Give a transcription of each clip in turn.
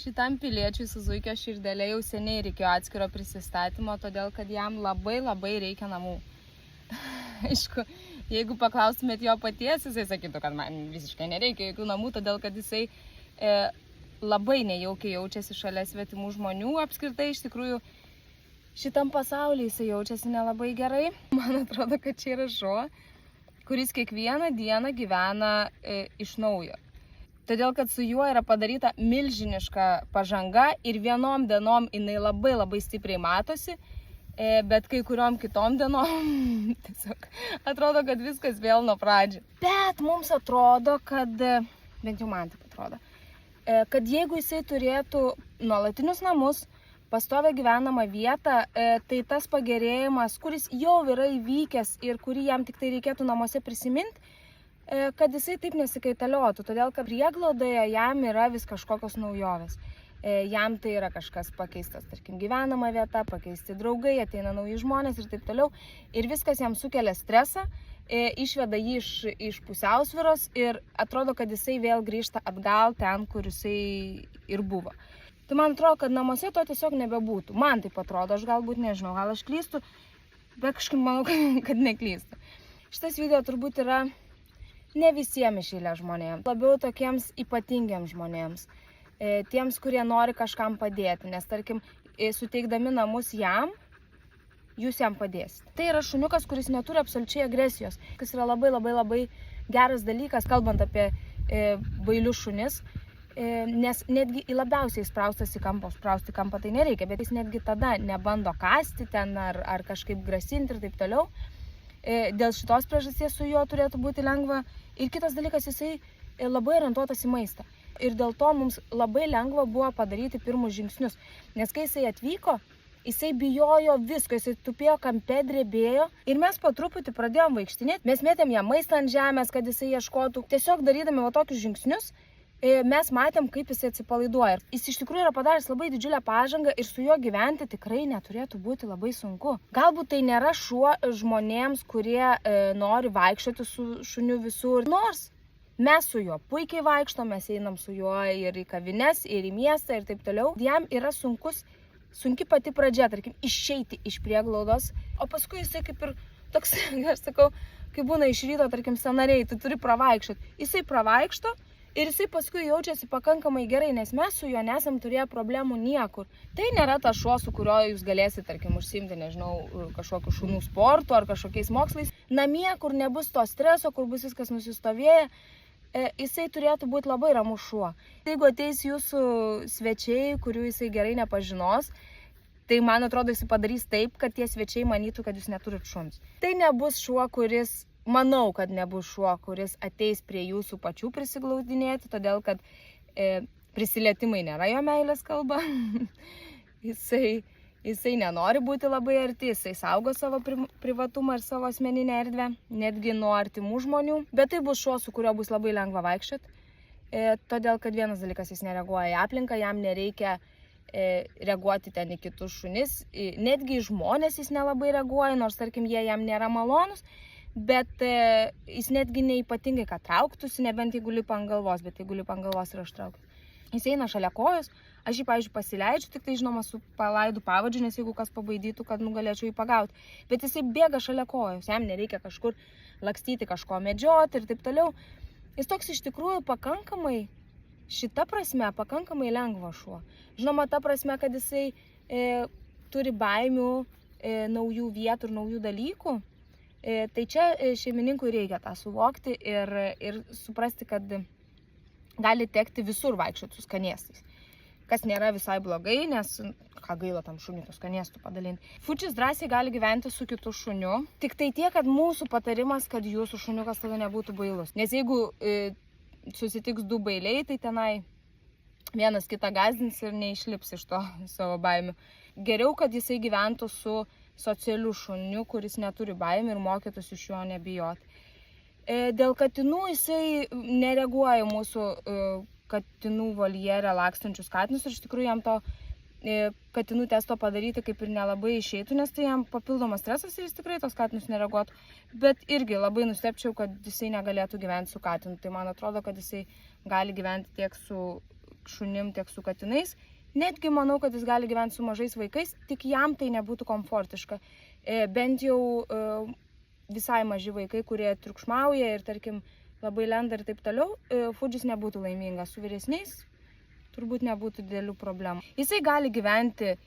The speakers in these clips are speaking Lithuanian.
Šitam piliečiui Suzuki Širdelė jau seniai reikėjo atskiro prisistatymo, todėl kad jam labai reikia namų. Aišku, jeigu paklaustumėt jo paties, jisai sakytų, kad man visiškai nereikia jokių namų, todėl kad jisai labai nejaukiai jaučiasi šalia svetimų žmonių. Apskritai, iš tikrųjų, šitam pasaulyje jisai jaučiasi nelabai gerai. Man atrodo, kad čia yra šuo, kuris kiekvieną dieną gyvena iš naujo. Todėl, kad su juo yra padaryta milžiniška pažanga ir vienom dienom jinai labai stipriai matosi, bet kai kuriom kitom dienom tiesiog atrodo, kad viskas vėl nuo pradžių. Bet mums atrodo, kad, bent jau man taip atrodo, kad jeigu jisai turėtų nuolatinius namus, pastovę gyvenamą vietą, tai tas pagerėjimas, kuris jau yra įvykęs ir kurį jam tik tai reikėtų namuose prisiminti, kad jisai taip nesikaitaliotų, todėl kad prieglaudoje jam yra vis kažkokios naujovės. Jam tai yra kažkas pakeistas, tarkim, gyvenama vieta, pakeisti draugai, ateina nauji žmonės ir taip toliau. Ir viskas jam sukelia stresą, išveda jį iš pusiausvyros ir atrodo, kad jisai vėl grįžta atgal ten, kur jisai ir buvo. Tai man atrodo, kad namuose to tiesiog nebebūtų. Man taip atrodo, aš galbūt nežinau, gal aš klystu, bet kažkaip manau, kad neklystu. Šitas video turbūt yra ne visiems išeilė žmonėms, labiau tokiems ypatingiems žmonėms, tiems, kurie nori kažkam padėti, nes tarkim, suteikdami namus jam, jūs jam padėsite. Tai yra šuniukas, kuris neturi absoliučiai agresijos, kas yra labai geras dalykas, kalbant apie bailius šunis, nes netgi į labiausiai spraustas į kampą, sprausti kampą tai nereikia, bet jis netgi tada nebando kasti ten ar kažkaip grasinti ir taip toliau. Dėl šitos priežasties su juo turėtų būti lengva. Ir kitas dalykas, jisai labai orientuotas į maistą. Ir dėl to mums labai lengva buvo padaryti pirmus žingsnius. Nes kai jisai atvyko, jisai bijojo visko, jisai tupėjo kampe, drebėjo. Ir mes po truputį pradėjom vaikštinėti. Mes mėtėm jam maistą ant žemės, kad jisai ieškotų. Tiesiog darydami va tokius žingsnius, mes matėm, kaip jisai atsipalaiduoja. Jis iš tikrųjų yra padaręs labai didžiulę pažangą ir su juo gyventi tikrai neturėtų būti labai sunku. Galbūt tai nėra šuo žmonėms, kurie nori vaikščioti su šuniu visur. Nors mes su juo puikiai vaikštom, mes einam su juo ir į kavines, ir į miestą ir taip toliau. Jam yra sunki pati pradžia, tarkim, išeiti iš prieglaudos, o paskui jisai kaip ir toks, aš sakau, kai būna iš ryto, tarkim, sąnariai, tu turi pravaikščioti. Jisai pravaikšto. Ir jisai paskui jaučiasi pakankamai gerai, nes mes su juo nesam turėję problemų niekur. Tai nėra tas šuo, su kurio jūs galėsite, tarkim, užsiimti, nežinau, kažkokiu šunų sportu ar kažkokiais mokslais. Namie, kur nebus to streso, kur bus viskas nusistovėję, jisai turėtų būti labai ramus šuo. Jeigu ateis jūsų svečiai, kurių jisai gerai nepažinos, tai man atrodo, jisai padarys taip, kad tie svečiai manytų, kad jūs neturit šuns. Tai nebus šuo, kuris... Manau, kad nebus šuo, kuris ateis prie jūsų pačių prisiglaudinėti, todėl kad prisilietimai nėra jo meilės kalba. Jisai nenori būti labai arti, jisai saugo savo privatumą ir savo asmeninę erdvę, netgi nuo artimų žmonių. Bet tai bus šuo, su kurio bus labai lengva vaikščioti, todėl kad vienas dalykas, jis nereaguoja į aplinką, jam nereikia reaguoti ten į kitus šunis, netgi į žmonės jis nelabai reaguoja, nors tarkim jie jam nėra malonus. Bet jis netgi neypatingai, kad trauktųsi, nebent jeigu lipa ant galvos, bet jeigu lipa ant galvos ir aš traukiu. Jis eina šalia kojos, aš jį, pavyzdžiui, pasileidžiu, tik tai žinoma su palaidu pavadžiu, nes jeigu kas pabaidytų, kad galėčiau jį pagauti. Bet jisai bėga šalia kojos, jam nereikia kažkur lakstyti, kažko medžioti ir taip toliau. Jis toks iš tikrųjų pakankamai, šita prasme, pakankamai lengva šuo. Žinoma, ta prasme, kad jisai turi baimių, naujų vietų ir naujų dalykų. Tai čia šeimininkui reikia tą suvokti ir suprasti, kad gali tekti visur vaikščioti su skanėstais. Kas nėra visai blogai, nes ką gaila tam šuniui tos skanėstų padalinti. Fučis drąsiai gali gyventi su kitu šuniu, tik tai tiek, kad mūsų patarimas, kad jūsų šuniukas tada nebūtų bailus. Nes jeigu susitiks du bailiai, tai tenai vienas kitą gąsdins ir neišlips iš to savo baimių. Geriau, kad jisai gyventų su socialiu šuniu, kuris neturi baimių ir mokytųsi iš jo nebijoti. Dėl katinų jisai nereaguoja mūsų katinų voljere lakstančius katinus ir iš tikrųjų jam to katinų testo padaryti kaip ir nelabai išeitų, nes tai jam papildomas stresas ir jis tikrai tos katinus nereaguotų. Bet irgi labai nustebčiau, kad jisai negalėtų gyventi su katinu. Tai man atrodo, kad jisai gali gyventi tiek su šunim, tiek su katinais. Netgi manau, kad jis gali gyventi su mažais vaikais, tik jam tai nebūtų komfortiška. Bent jau visai maži vaikai, kurie triukšmauja ir, tarkim, labai lenda ir taip toliau, Fudžis nebūtų laimingas. Su vyresniais turbūt nebūtų didelių problemų. Jisai gali gyventi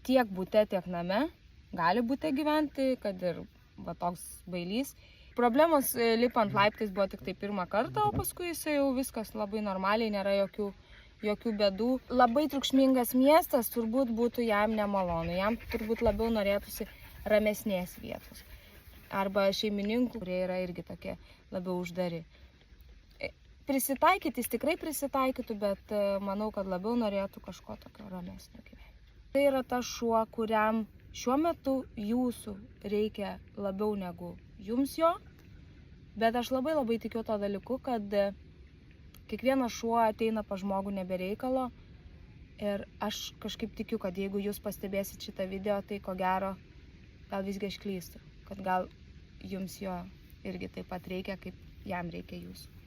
tiek bute, tiek name. Gali bute gyventi, kad ir toks bailys. Problemos lipant laiptais buvo tik tai pirmą kartą, o paskui jisai jau viskas labai normaliai, nėra jokių bėdų. Labai triukšmingas miestas turbūt būtų jam nemalonu. Jam turbūt labiau norėtųsi ramesnės vietos. Arba šeimininkų, kurie yra irgi tokie labiau uždari. Prisitaikyti jis tikrai prisitaikytų, bet manau, kad labiau norėtų kažko tokio ramesnio gyvenimo. Tai yra tas šuo, kuriam šiuo metu jūsų reikia labiau negu jums jo, bet aš labai tikiu to dalyku, kad kiekvienas šuo ateina pas žmogų nebereikalo ir aš kažkaip tikiu, kad jeigu jūs pastebėsit šitą video, tai ko gero, gal visgi aš klystu, kad gal jums jo irgi taip pat reikia, kaip jam reikia jūsų.